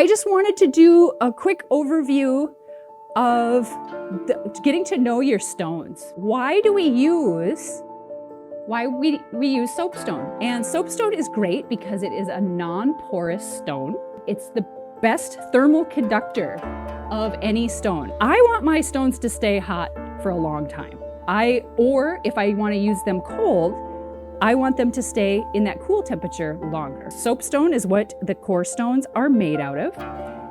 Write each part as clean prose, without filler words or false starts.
I just wanted to do a quick overview of getting to know your stones. Why we use soapstone? And soapstone is great because it is a non-porous stone. It's the best thermal conductor of any stone. I want my stones to stay hot for a long time. Or if I want to use them cold, I want them to stay in that cool temperature longer. Soapstone is what the CoreStones are made out of.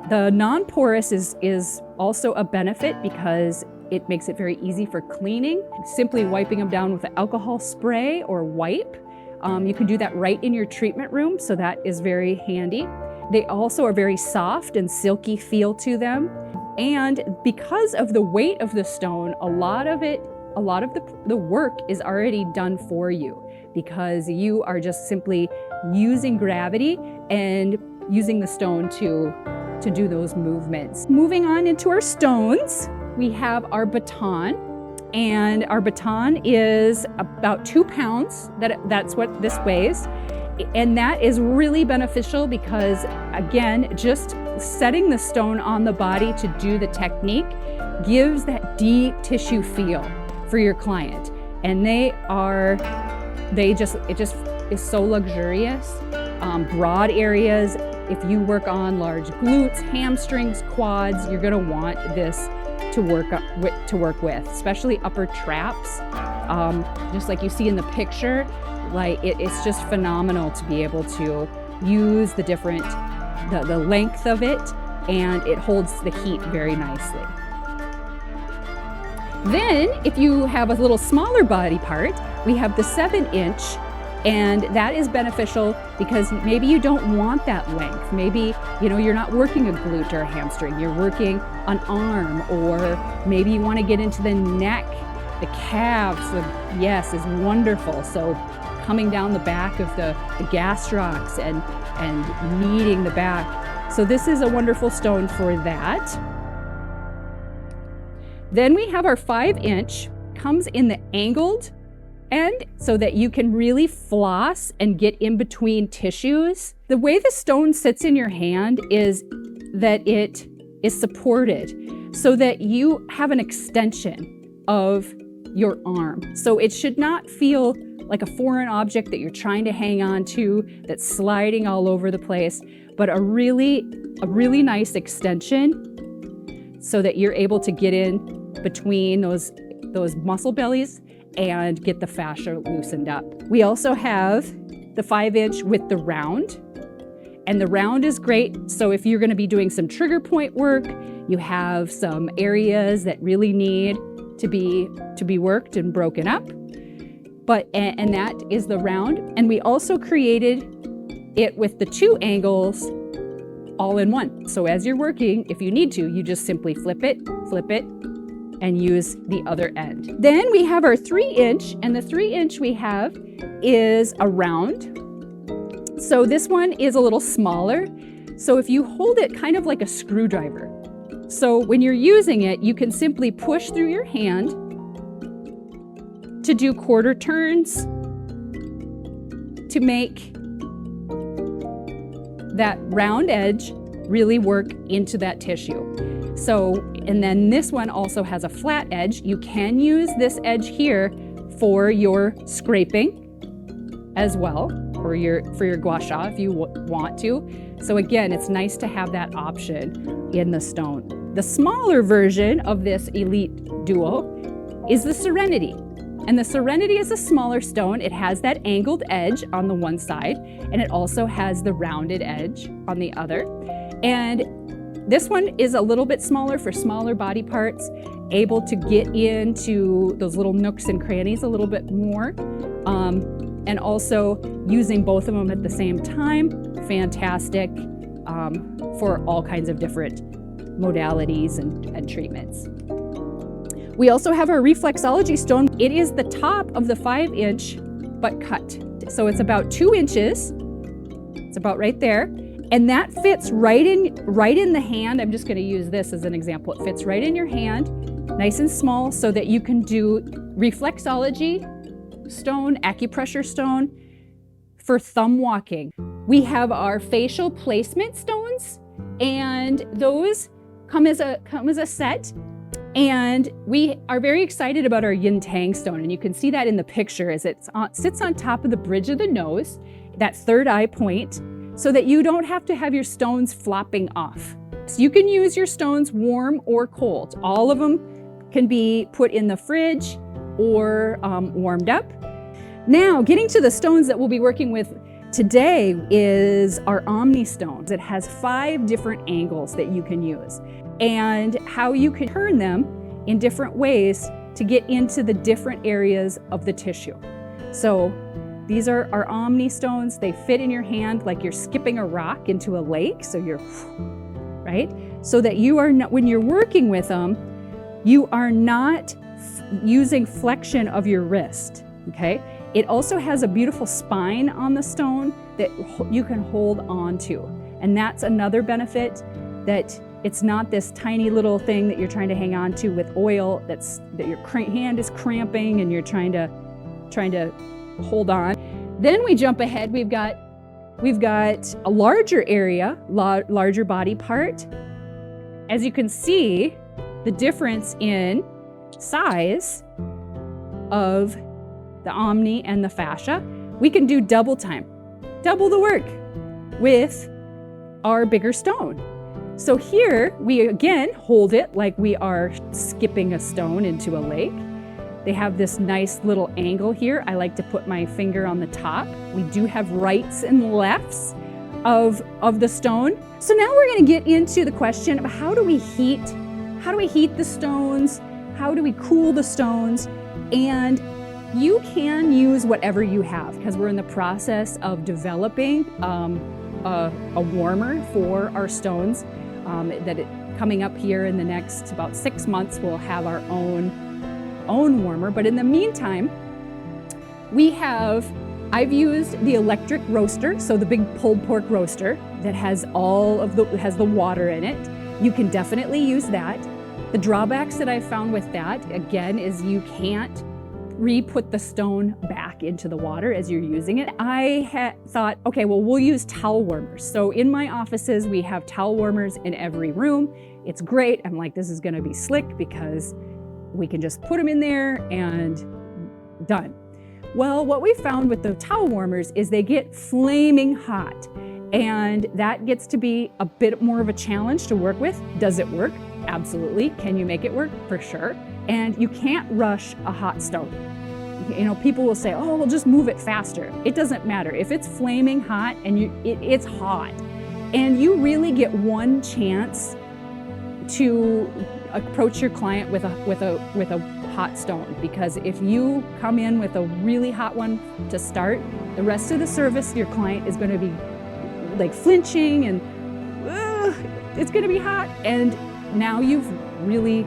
The non-porous is also a benefit because it makes it very easy for cleaning. Simply wiping them down with an alcohol spray or wipe. You can do that right in your treatment room, so that is very handy. They also are very soft and silky feel to them. And because of the weight of the stone, a lot of the work is already done for you because you are just simply using gravity and using the stone to do those movements. Moving on into our stones, we have our baton. And our baton is about 2 pounds. That's what this weighs. And that is really beneficial because, again, just setting the stone on the body to do the technique gives that deep tissue feel for your client. And it just is so luxurious. Broad areas, if you work on large glutes, hamstrings, quads, you're gonna want this to work with, especially upper traps. Just like you see in the picture, it's just phenomenal to be able to use the length of it, and it holds the heat very nicely. Then, if you have a little smaller body part, we have the 7-inch, and that is beneficial because maybe you don't want that length. Maybe, you're not working a glute or a hamstring, you're working an arm, or maybe you want to get into the neck, the calves. Yes, is wonderful. So coming down the back of the gastrocs and kneading the back. So this is a wonderful stone for that. Then we have our 5-inch, comes in the angled end so that you can really floss and get in between tissues. The way the stone sits in your hand is that it is supported so that you have an extension of your arm. So it should not feel like a foreign object that you're trying to hang on to, that's sliding all over the place, but a really nice extension so that you're able to get in between those muscle bellies and get the fascia loosened up. We also have the 5-inch with the round, and the round is great. So if you're gonna be doing some trigger point work, you have some areas that really need to be worked and broken up. And that is the round. And we also created it with the 2 angles all in one. So as you're working, if you need to, you just simply flip it, and use the other end. Then we have our 3-inch, and the 3-inch we have is a round. So this one is a little smaller. So if you hold it kind of like a screwdriver. So when you're using it, you can simply push through your hand to do quarter turns to make that round edge really work into that tissue. So, and then this one also has a flat edge. You can use this edge here for your scraping as well, or for your gua sha if you want to. So again, it's nice to have that option in the stone. The smaller version of this Elite Duo is the Serenity. And the Serenity is a smaller stone. It has that angled edge on the one side, and it also has the rounded edge on the other. And this one is a little bit smaller for smaller body parts, able to get into those little nooks and crannies a little bit more. And also using both of them at the same time, fantastic for all kinds of different modalities and treatments. We also have our reflexology stone. It is the top of the 5-inch, but cut. So it's about 2 inches. It's about right there. And that fits right in the hand. I'm just gonna use this as an example. It fits right in your hand, nice and small, so that you can do reflexology stone, acupressure stone for thumb walking. We have our facial placement stones. And those come as a set. And we are very excited about our yin tang stone. And you can see that in the picture as it sits on top of the bridge of the nose, that third eye point, so that you don't have to have your stones flopping off. So you can use your stones warm or cold. All of them can be put in the fridge or warmed up. Now, getting to the stones that we'll be working with today is our Omni stones. It has 5 different angles that you can use and how you can turn them in different ways to get into the different areas of the tissue. So these are our Omni stones. They fit in your hand like you're skipping a rock into a lake. So you're, right? So that you are not, when you're working with them, you are not using flexion of your wrist, okay? It also has a beautiful spine on the stone that you can hold on to. And that's another benefit, that it's not this tiny little thing that you're trying to hang on to with oil that your hand is cramping and you're trying to hold on. Then we jump ahead, we've got a larger area, larger body part. As you can see, the difference in size of the Omni and the fascia, we can do double time, double the work with our bigger stone. So here we again hold it like we are skipping a stone into a lake. They have this nice little angle here. I like to put my finger on the top. We do have rights and lefts of the stone. So now we're going to get into the question of how do we heat the stones? How do we cool the stones? And you can use whatever you have, because we're in the process of developing a warmer for our stones. Coming up here in the next about 6 months, we'll have our own warmer. But in the meantime, I've used the electric roaster, so the big pulled pork roaster that has the water in it. You can definitely use that. The drawbacks that I found with that, again, is you can't re-put the stone back into the water as you're using it. I thought, okay, well, we'll use towel warmers. So in my offices, we have towel warmers in every room. It's great. I'm like, this is gonna be slick because we can just put them in there and done. Well, what we found with the towel warmers is they get flaming hot, and that gets to be a bit more of a challenge to work with. Does it work? Absolutely. Can you make it work? For sure. And you can't rush a hot stone. You know, people will say, oh, we'll just move it faster. It doesn't matter. If it's flaming hot and it's hot, and you really get one chance to approach your client with a hot stone, because if you come in with a really hot one to start, the rest of the service, your client is going to be like flinching and it's going to be hot, and now you've really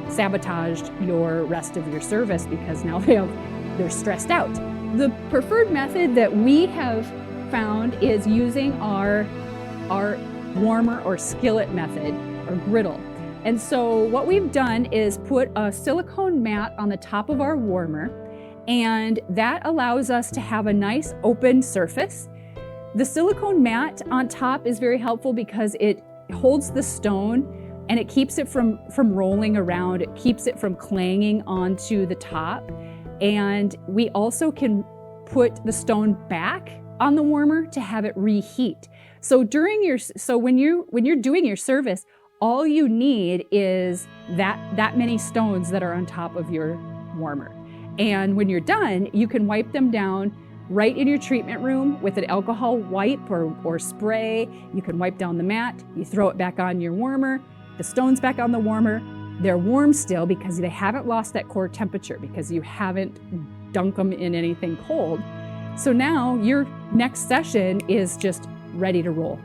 sabotaged your rest of your service because now they're stressed out. The preferred method that we have found is using our warmer or skillet method or griddle. And so what we've done is put a silicone mat on the top of our warmer, and that allows us to have a nice open surface. The silicone mat on top is very helpful because it holds the stone and it keeps it from rolling around. It keeps it from clanging onto the top. And we also can put the stone back on the warmer to have it reheat. So when you're doing your service, all you need is that many stones that are on top of your warmer. And when you're done, you can wipe them down right in your treatment room with an alcohol wipe or spray. You can wipe down the mat, you throw it back on your warmer, the stone's back on the warmer. They're warm still because they haven't lost that core temperature because you haven't dunked them in anything cold. So now your next session is just ready to roll.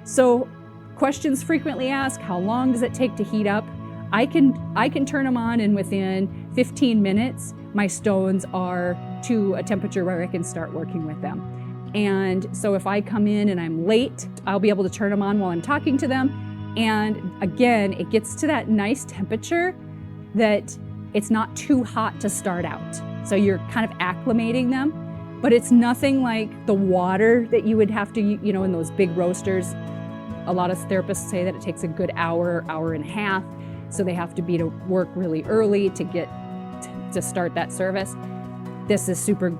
So questions frequently asked, how long does it take to heat up? I can turn them on, and within 15 minutes, my stones are to a temperature where I can start working with them. And so if I come in and I'm late, I'll be able to turn them on while I'm talking to them. And again, it gets to that nice temperature that it's not too hot to start out. So you're kind of acclimating them, but it's nothing like the water that you would have to, in those big roasters. A lot of therapists say that it takes a good hour, hour and a half. So they have to be to work really early to start that service. This is super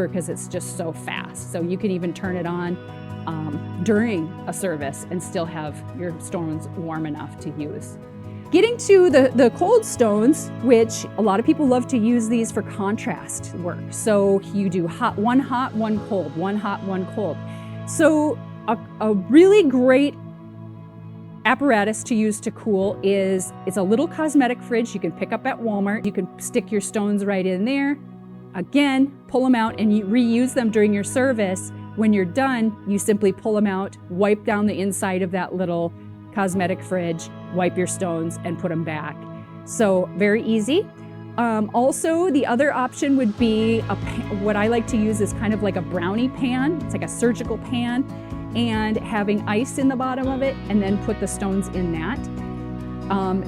because it's just so fast. So you can even turn it on during a service and still have your stones warm enough to use. Getting to the cold stones, which a lot of people love to use these for contrast work. So you do one hot, one cold, one hot, one cold. So a really great apparatus to use to cool it's a little cosmetic fridge you can pick up at Walmart. You can stick your stones right in there. Again, pull them out and you reuse them during your service. When you're done, you simply pull them out, wipe down the inside of that little cosmetic fridge, wipe your stones and put them back. So very easy. Also, the other option would be what I like to use is kind of like a brownie pan. It's like a surgical pan, and having ice in the bottom of it, and then put the stones in that.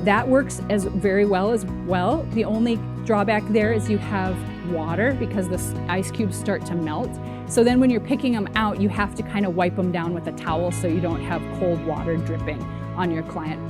That works very well as well. The only drawback there is you have water because the ice cubes start to melt. So then when you're picking them out, you have to kind of wipe them down with a towel so you don't have cold water dripping on your client.